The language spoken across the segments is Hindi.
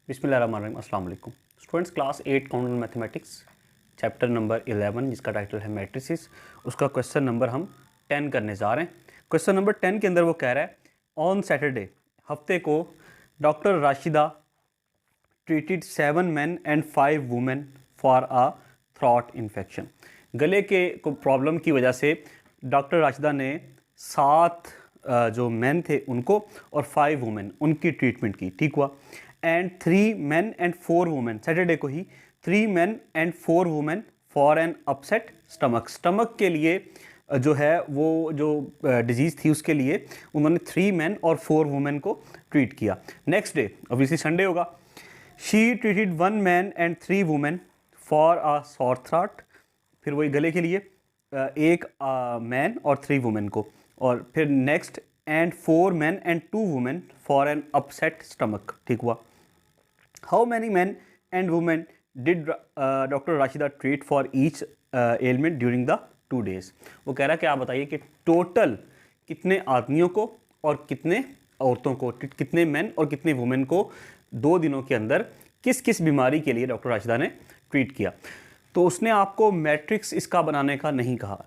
बिस्मिल्लाहिर्रहमानिर्रहीम, अस्सलाम वालेकुम students. Class 8 count mathematics chapter number 11 जिसका टाइटल है मैट्रिसेस, उसका क्वेश्चन नंबर हम 10 करने जा रहे हैं। क्वेश्चन नंबर 10 के अंदर वो कह रहा है ऑन सैटरडे हफ्ते को doctor Rashida treated 7 main and 5 women for a throat infection. गले के को प्रॉब्लम की वजह से डॉक्टर राशिदा ने 7 जो मेन थे उनको और 5 वुमेन उनकी ट्रीटमेंट की, ठीक हुआ। And 3 main and 4 women, Saturday को ही 3 main and 4 women for an upset stomach. Stomach के लिए जो है वो जो डिजीज़ थी उसके लिए उन्होंने 3 मेन और 4 वुमेन को ट्रीट किया। नेक्स्ट डे ऑब्वियसली संडे होगा, she treated 1 man and 3 women for a sore throat. फिर वही गले के लिए एक मैन और 3 वुमेन को, और फिर next and 4 man and 2 women for an upset stomach, ठीक हुआ। How many man and women did doctor Rashida treat for each element during the 2 days। वो कह रहा है कि आप बताइए कि टोटल कितने आदमियों को और कितने औरतों को, कितने मैन और कितने वुमेन को 2 दिनों के अंदर किस किस बीमारी के लिए डॉक्टर राशिदा ने ट्रीट किया। तो उसने आपको मैट्रिक्स इसका बनाने का नहीं कहा,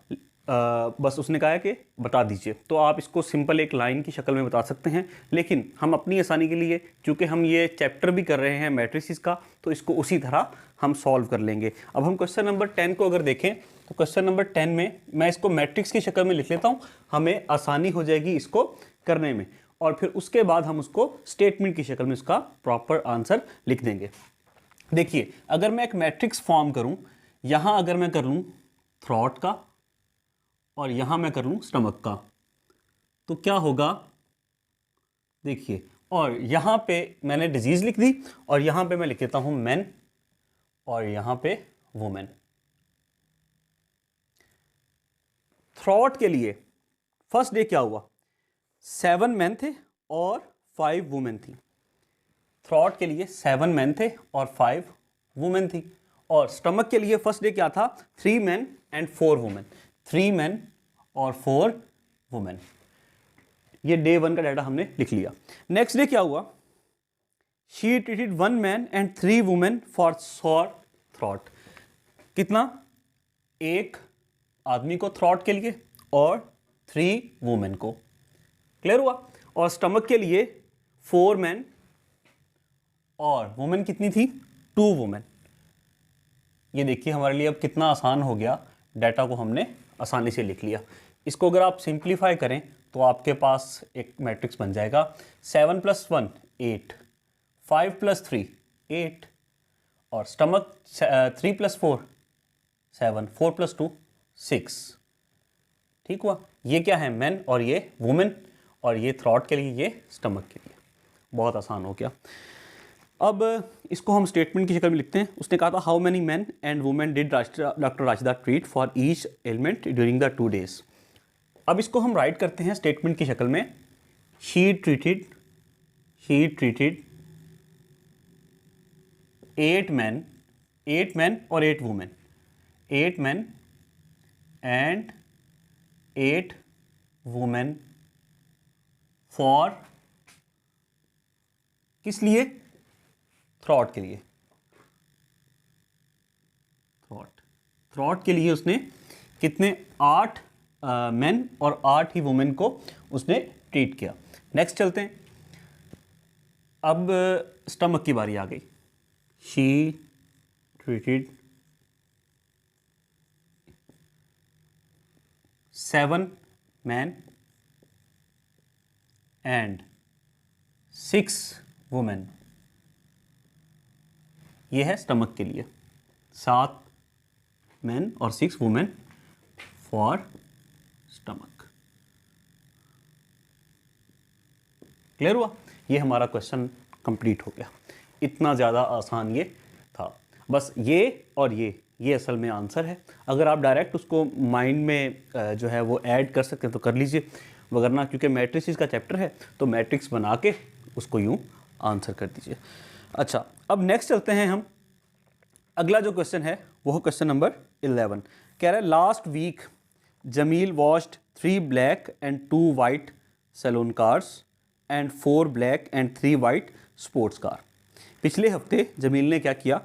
बस उसने कहा है कि बता दीजिए। तो आप इसको सिंपल एक लाइन की शक्ल में बता सकते हैं, लेकिन हम अपनी आसानी के लिए क्योंकि हम ये चैप्टर भी कर रहे हैं मैट्रिसेस का, तो इसको उसी तरह हम सॉल्व कर लेंगे। अब हम क्वेश्चन नंबर 10 को अगर देखें तो क्वेश्चन नंबर 10 में मैं इसको मैट्रिक्स की शक्ल में लिख लेता हूँ, हमें आसानी हो जाएगी इसको करने में, और फिर उसके बाद हम उसको स्टेटमेंट की शक्ल में उसका प्रॉपर आंसर लिख देंगे। देखिए, अगर मैं एक मैट्रिक्स फॉर्म करूँ, यहाँ अगर मैं कर लूँ थ्रोट का और यहां मैं कर लूं स्टमक का, तो क्या होगा देखिए। और यहां पे मैंने डिजीज लिख दी और यहां पे मैं लिख देता हूं मैन और यहां पे वुमेन। थ्रोट के लिए फर्स्ट डे क्या हुआ, 7 मैन थे और 5 वुमेन थी। थ्रोट के लिए 7 मैन थे और 5 वुमेन थी। और स्टमक के लिए फर्स्ट डे क्या था, 3 मैन एंड 4 वुमेन, 3 मैन और 4 वुमेन। ये डे 1 का डाटा हमने लिख लिया। नेक्स्ट डे क्या हुआ, she treated 1 man and 3 women for sore throat. कितना, एक आदमी को थ्रोट के लिए और 3 वुमेन को, क्लियर हुआ। और स्टमक के लिए 4 मैन और वुमेन कितनी थी, 2 वुमेन। ये देखिए हमारे लिए अब कितना आसान हो गया, डाटा को हमने आसानी से लिख लिया। इसको अगर आप सिंप्लीफाई करें तो आपके पास एक मैट्रिक्स बन जाएगा 7 + 1 8, 5 + 3 8, और स्टमक 3 + 4 7, 4 + 2 6, ठीक हुआ। ये क्या है, मैन और ये वुमेन, और ये थ्रोट के लिए, ये स्टमक के लिए। बहुत आसान हो गया। अब इसको हम स्टेटमेंट की शक्ल में लिखते हैं। उसने कहा था how many man and women did doctor Rashida treat for each element during the 2 days। अब इसको हम राइट करते हैं स्टेटमेंट की शक्ल में। शी ट्रीटेड 8 मैन और 8 women, 8 man and 8 women for, किस लिए, थ्रोट के लिए। थ्रोट के लिए उसने कितने, 8 मैन और 8 ही वुमेन को उसने ट्रीट किया। नेक्स्ट चलते हैं। अब स्टमक की बारी आ गई। She treated 7 man and 6 women. ये है स्टमक के लिए, 7 मैन और 6 वुमेन फॉर स्टमक। क्लियर हुआ। ये हमारा क्वेश्चन कंप्लीट हो गया। इतना ज़्यादा आसान ये था। बस ये और ये असल में आंसर है। अगर आप डायरेक्ट उसको माइंड में जो है वो ऐड कर सकते हैं तो कर लीजिए, वगरना क्योंकि मैट्रिसेस का चैप्टर है तो मैट्रिक्स बना के उसको यूँ आंसर कर दीजिए। अच्छा, अब नेक्स्ट चलते हैं हम। अगला जो क्वेश्चन है वो क्वेश्चन नंबर 11। कह रहा है last week Jameel washed 3 black and 2 white saloon cars and 4 black and 3 white sports car. पिछले हफ्ते जमील ने क्या किया,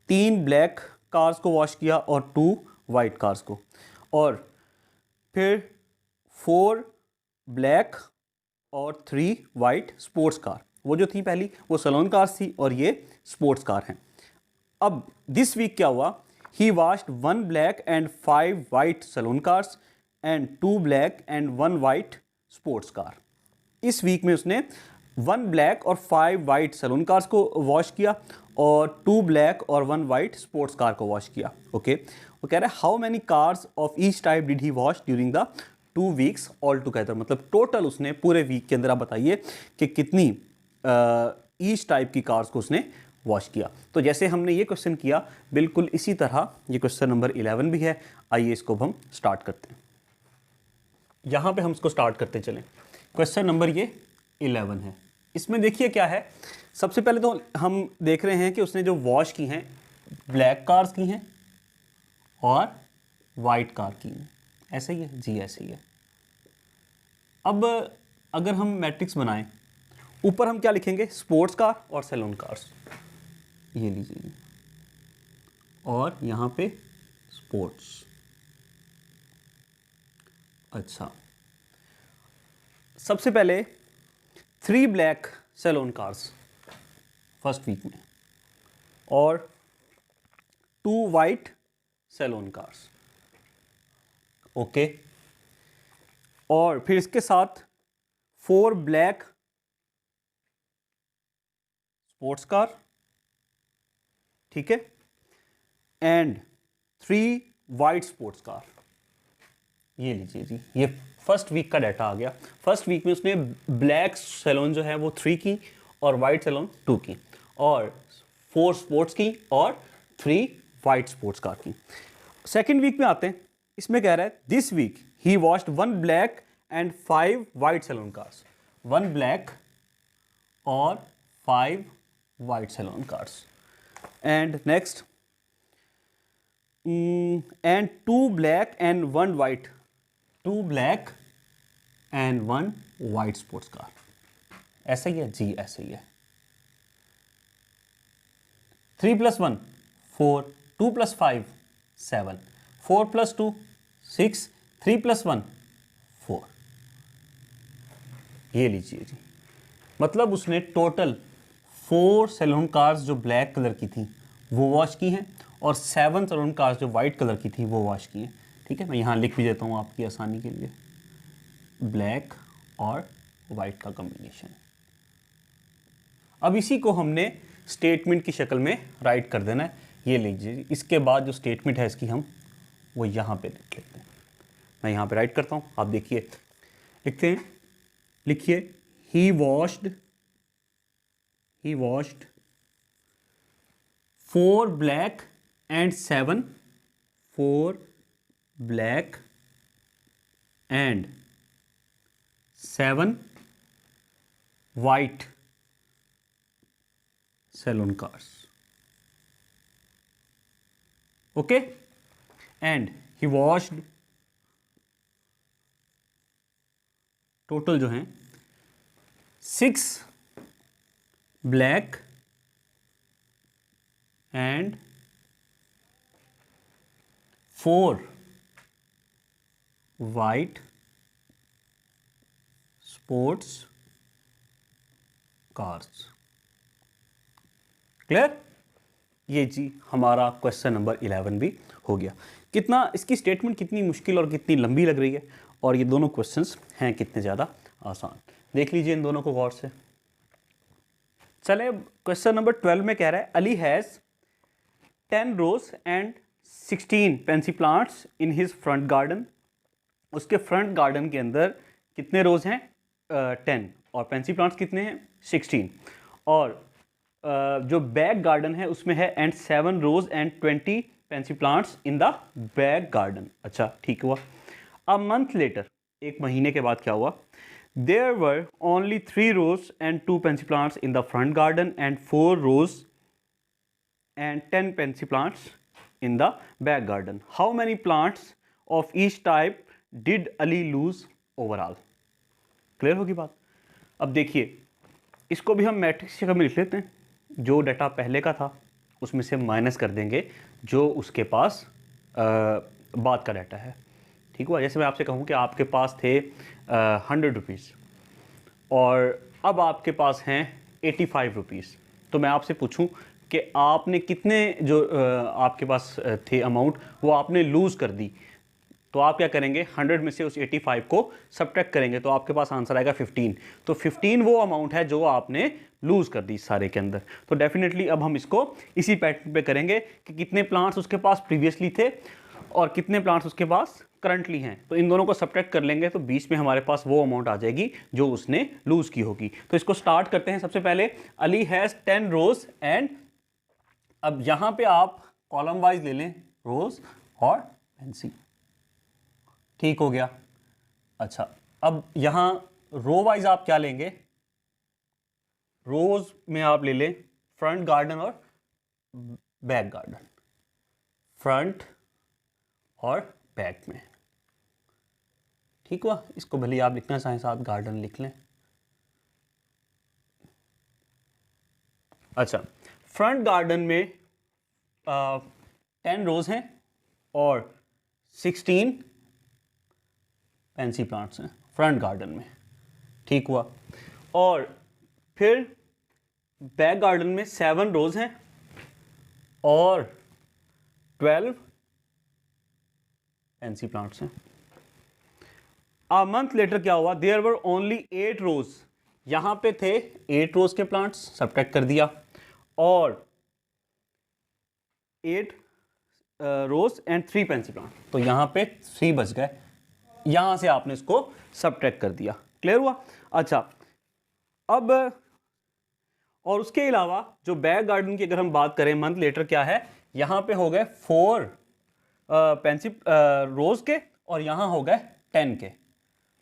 3 ब्लैक कार्स को वॉश किया और 2 वाइट कार्स को, और फिर 4 ब्लैक और 3 वाइट स्पोर्ट्स कार। वो जो थी पहली वो सैलून कार्स थी और ये स्पोर्ट्स कार हैं। अब दिस वीक क्या हुआ, he washed 1 black and 5 white saloon cars and 2 black and 1 white sports car. इस वीक में उसने 1 ब्लैक और 5 वाइट सैलून कार्स को वॉश किया और 2 ब्लैक और 1 वाइट स्पोर्ट्स कार को वॉश किया। ओके, वो कह रहा है how many cars of each type did he wash during the 2 weeks all together. मतलब टोटल उसने पूरे वीक के अंदर आप बताइए कि कितनी ईच टाइप की कार्स को उसने वॉश किया। तो जैसे हमने ये क्वेश्चन किया बिल्कुल इसी तरह ये क्वेश्चन नंबर 11 भी है। आइए इसको हम स्टार्ट करते हैं। यहाँ पे हम इसको स्टार्ट करते चलें। क्वेश्चन नंबर ये 11 है। इसमें देखिए क्या है, सबसे पहले तो हम देख रहे हैं कि उसने जो वॉश की हैं ब्लैक कार्स की हैं और वाइट कार की हैं। ऐसे ही है जी, ऐसे ही है। अब अगर हम मैट्रिक्स बनाएं, ऊपर हम क्या लिखेंगे, स्पोर्ट्स कार और सैलून कार्स, ये लीजिए, और यहाँ पे स्पोर्ट्स। अच्छा, सबसे पहले 3 black saloon cars first week में और 2 वाइट सैलून कार्स। ओके, और फिर इसके साथ 4 ब्लैक स्पोर्ट्स कार, ठीक है, एंड 3 वाइट स्पोर्ट्स कार। ये लीजिए जी, ये फर्स्ट वीक का डाटा आ गया। फर्स्ट वीक में उसने ब्लैक सैलून जो है वो 3 की और वाइट सैलून 2 की, और 4 स्पोर्ट्स की और 3 वाइट स्पोर्ट्स कार की। सेकेंड वीक में आते हैं, इसमें कह रहा है this week he washed 1 black and 5 white saloon cars. 1 black और 5 white saloon cars, and next and 2 black and 1 white, 2 black and 1 white sports car. ऐसा ही है जी, ऐसे ही है। 3 + 1 4, 2 + 5 7, 4 + 2 6, 3 + 1 4। ये लीजिए जी, मतलब उसने टोटल 4 सैलून कार्स जो ब्लैक कलर की थी वो वॉश की हैं और 7 सैलून कार्स जो वाइट कलर की थी वो वॉश की हैं। ठीक है, मैं यहाँ लिख भी देता हूँ आपकी आसानी के लिए, ब्लैक और वाइट का कॉम्बिनेशन। अब इसी को हमने स्टेटमेंट की शक्ल में राइट कर देना है। ये लीजिए, इसके बाद जो स्टेटमेंट है इसकी हम वो यहाँ पे लिख लेते हैं। मैं यहाँ पे राइट करता हूँ, आप देखिए, लिखते हैं, लिखिए, he washed 4 black and 7, 4 black and 7 white saloon cars. Okay, and he washed, total जो हैं 6 black and 4 white sports cars. Clear? ये जी हमारा क्वेश्चन नंबर 11 भी हो गया। कितना इसकी स्टेटमेंट कितनी मुश्किल और कितनी लंबी लग रही है, और ये दोनों क्वेश्चंस हैं कितने ज़्यादा आसान। देख लीजिए इन दोनों को गौर से। चले, क्वेश्चन नंबर 12 में कह रहा है Ali has 10 rose and 16 pansy plants in his front garden. उसके फ्रंट गार्डन के अंदर कितने रोज हैं, 10, और पेंसी प्लांट्स कितने हैं, 16, और जो बैक गार्डन है उसमें है and 7 rose and 20 pansy plants in the back garden. अच्छा, ठीक हुआ। अ मंथ लेटर, एक महीने के बाद क्या हुआ, there were only 3 rose and 2 pansy plants in the front garden and 4 rose and 10 pansy plants in the back garden. How many plants of each type did Ali lose overall? Clear होगी बात। अब देखिए, इसको भी हम मैट्रिक्स की शक्ल में लिख लेते हैं। जो डाटा पहले का था उसमें से माइनस कर देंगे जो उसके पास बाद का डाटा है। ठीक हुआ। जैसे मैं आपसे कहूँ कि आपके पास थे 100 रुपीज़ और अब आपके पास हैं 85 रुपीज़, तो मैं आपसे पूछूं कि आपने कितने जो आपके पास थे अमाउंट वो आपने लूज़ कर दी, तो आप क्या करेंगे 100 में से उस 85 को सब्ट्रैक्ट करेंगे तो आपके पास आंसर आएगा 15। तो 15 वो अमाउंट है जो आपने लूज़ कर दी सारे के अंदर। तो डेफिनेटली अब हम इसको इसी पैटर्न पे करेंगे कि कितने प्लांट्स उसके पास प्रीवियसली थे और कितने प्लांट्स उसके पास करंटली हैं। तो इन दोनों को सब्ट्रैक्ट कर लेंगे तो बीच में हमारे पास वो अमाउंट आ जाएगी जो उसने लूज़ की होगी। तो इसको स्टार्ट करते हैं। सबसे पहले अली हैज़ 10 रोज एंड, अब यहां पे आप कॉलम वाइज ले लें रोज और पेंसी। ठीक हो गया। अच्छा, अब यहां रो वाइज आप क्या लेंगे, रोज में आप ले लें फ्रंट गार्डन और बैक गार्डन, फ्रंट और बैक में। ठीक हुआ। इसको भले आप लिखना चाहें साथ गार्डन लिख लें। अच्छा, फ्रंट गार्डन में 10 रोज हैं और 16 पेंसी प्लांट्स हैं फ्रंट गार्डन में। ठीक हुआ। और फिर बैक गार्डन में 7 रोज हैं और 12 पेंसी प्लांट्स हैं। अ मंथ लेटर क्या हुआ, देयर वर ओनली 8 रोज, यहां पे थे 8 रोज के प्लांट्स, सब्ट्रैक्ट कर दिया, और 8 रोज एंड 3 पेंसी प्लांट, तो यहां पे 3 बच गए, यहां से आपने इसको सब्ट्रैक्ट कर दिया। क्लियर हुआ। अच्छा, अब और उसके अलावा जो बैक गार्डन की अगर हम बात करें, मंथ लेटर क्या है, यहां पे हो गए 4 पेंसी रोज के और यहां हो गए 10 के।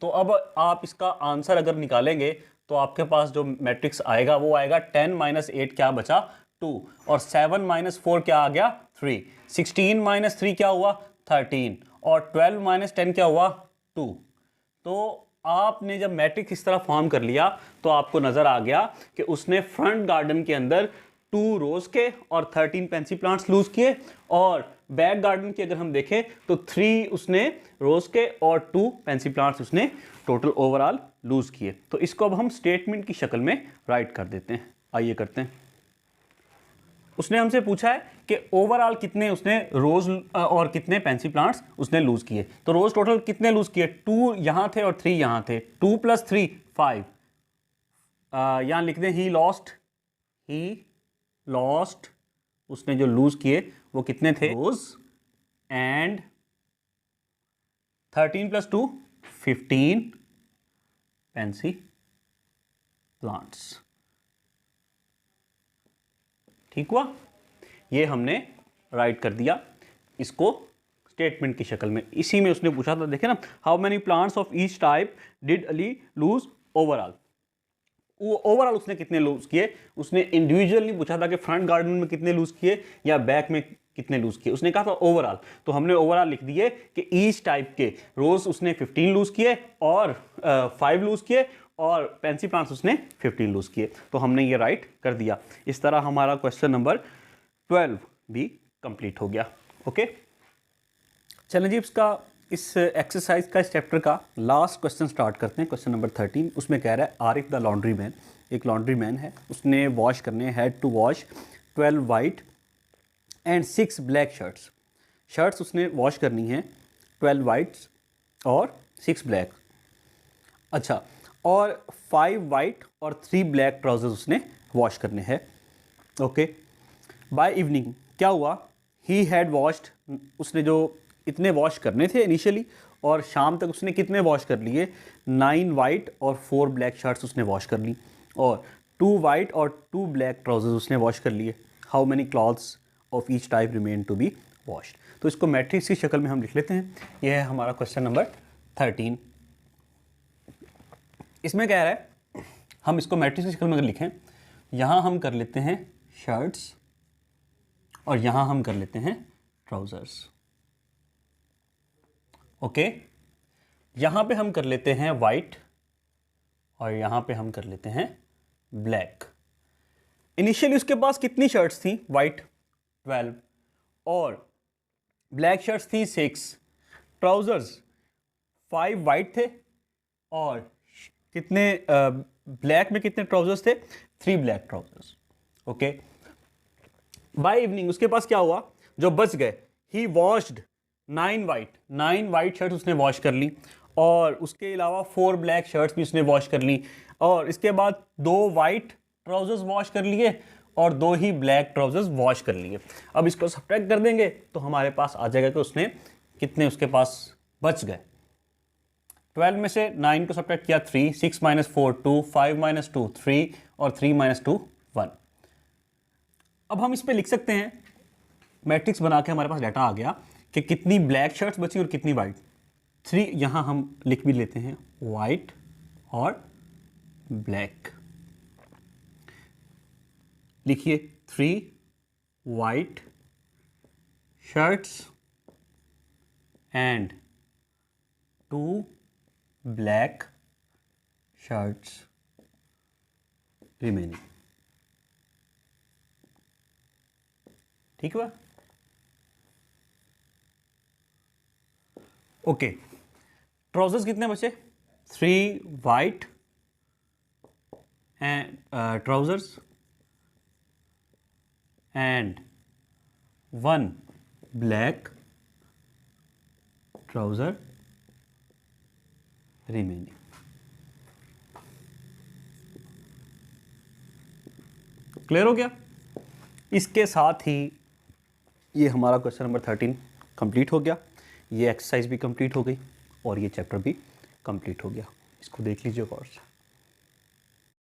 तो अब आप इसका आंसर अगर निकालेंगे तो आपके पास जो मैट्रिक्स आएगा वो आएगा 10 माइनस 8 क्या बचा 2, और 7 माइनस 4 क्या आ गया 3, 16 माइनस 3 क्या हुआ 13, और 12 माइनस 10 क्या हुआ 2। तो आपने जब मैट्रिक्स इस तरह फॉर्म कर लिया तो आपको नजर आ गया कि उसने फ्रंट गार्डन के अंदर 2 रोज के और 13 पेंसी प्लांट्स लूज किए, और बैक गार्डन की अगर हम देखें तो 3 उसने रोज के और 2 पेंसी प्लांट्स उसने टोटल ओवरऑल लूज किए। तो इसको अब हम स्टेटमेंट की शक्ल में राइट कर देते हैं। आइए करते हैं। उसने हमसे पूछा है कि ओवरऑल कितने उसने रोज और कितने पेंसी प्लांट्स उसने लूज किए। तो रोज टोटल कितने लूज किए, 2 यहां थे और 3 यहां थे, 2 + 3 5। यहां लिख दें ही लॉस्ट, उसने जो लूज किए वो कितने थे रोज, एंड 13 + 2 15 पेंसी प्लांट्स। ठीक हुआ। ये हमने राइट कर दिया इसको स्टेटमेंट की शक्ल में। इसी में उसने पूछा था, देखे ना, how many plants of each type did Ali lose overall. Overall उसने कितने लूज किए, उसने इंडिविजुअल नहीं पूछा था कि फ्रंट गार्डन में कितने लूज किए या बैक में कितने लूज किए, उसने कहा था ओवरऑल। तो हमने ओवरऑल लिख दिए कि ईच टाइप के रोज उसने 15 लूज किए और 5 लूज किए, और पेंसी प्लांट्स उसने 15 लूज किए। तो हमने ये राइट कर दिया। इस तरह हमारा क्वेश्चन नंबर 12 भी कंप्लीट हो गया। ओके, चलें जी, इसका इस एक्सरसाइज का, इस चैप्टर का लास्ट क्वेश्चन स्टार्ट करते हैं। क्वेश्चन नंबर 13, उसमें कह रहा है आरिफ द लॉन्ड्री मैन, एक लॉन्ड्री मैन है, उसने वॉश करने, had to wash 12 white and 6 black shirts उसने वॉश करनी है 12 वाइट्स और 6 ब्लैक। अच्छा, और 5 वाइट और 3 ब्लैक ट्राउजर्स उसने वॉश करने हैं। ओके, बाय इवनिंग क्या हुआ, ही हैड वॉश्ड, उसने जो इतने वॉश करने थे इनिशियली, और शाम तक उसने कितने वॉश कर लिए 9 वाइट और 4 ब्लैक शर्ट्स उसने वॉश कर ली, और 2 वाइट और 2 ब्लैक ट्राउजर्स उसने वॉश कर लिए। How many clothes of each type remain to be washed. तो इसको मैट्रिक्स की शक्ल में हम लिख लेते हैं। यह है हमारा क्वेश्चन नंबर 13। इसमें कह रहा है, हम इसको मैट्रिक्स की शक्ल में अगर लिखें, यहाँ हम कर लेते हैं शर्ट्स और यहाँ हम कर लेते हैं ट्राउजर्स। ओके, यहाँ पे हम कर लेते हैं वाइट और यहाँ पे हम कर लेते हैं ब्लैक। इनिशियली उसके पास कितनी शर्ट्स थी, वाइट 12 और ब्लैक शर्ट्स थी 6, ट्राउजर्स 5 वाइट थे और कितने ब्लैक में कितने ट्राउजर्स थे, 3 black trousers. Okay, by evening उसके पास क्या हुआ, जो बच गए, ही वॉश्ड 9 वाइट शर्ट्स उसने वॉश कर ली और उसके अलावा 4 ब्लैक शर्ट्स भी उसने वॉश कर ली और इसके बाद 2 वाइट ट्राउजर्स वॉश कर लिए और 2 ही ब्लैक ट्राउजर्स वॉश कर लिए। अब इसको सब्ट्रैक्ट कर देंगे तो हमारे पास आ जाएगा कि उसने कितने उसके पास बच गए। 12 में से 9 को सब्ट्रैक्ट किया 3, 6 - 4 2, 5 - 2 3 और 3 - 2 1। अब हम इस पे लिख सकते हैं, मैट्रिक्स बना के हमारे पास डाटा आ गया कि कितनी ब्लैक शर्ट्स बची और कितनी वाइट। 3 यहां हम लिख भी लेते हैं, वाइट और ब्लैक। लिखिए 3 white shirts and 2 black shirts remaining. ठीक है, ओके। ट्राउजर्स कितने बचे, 3 white and trousers and 1 black trouser remaining. Clear हो गया। इसके साथ ही ये हमारा क्वेश्चन नंबर 13 कंप्लीट हो गया, ये एक्सरसाइज भी कंप्लीट हो गई और ये चैप्टर भी कंप्लीट हो गया। इसको देख लीजिए गौर से।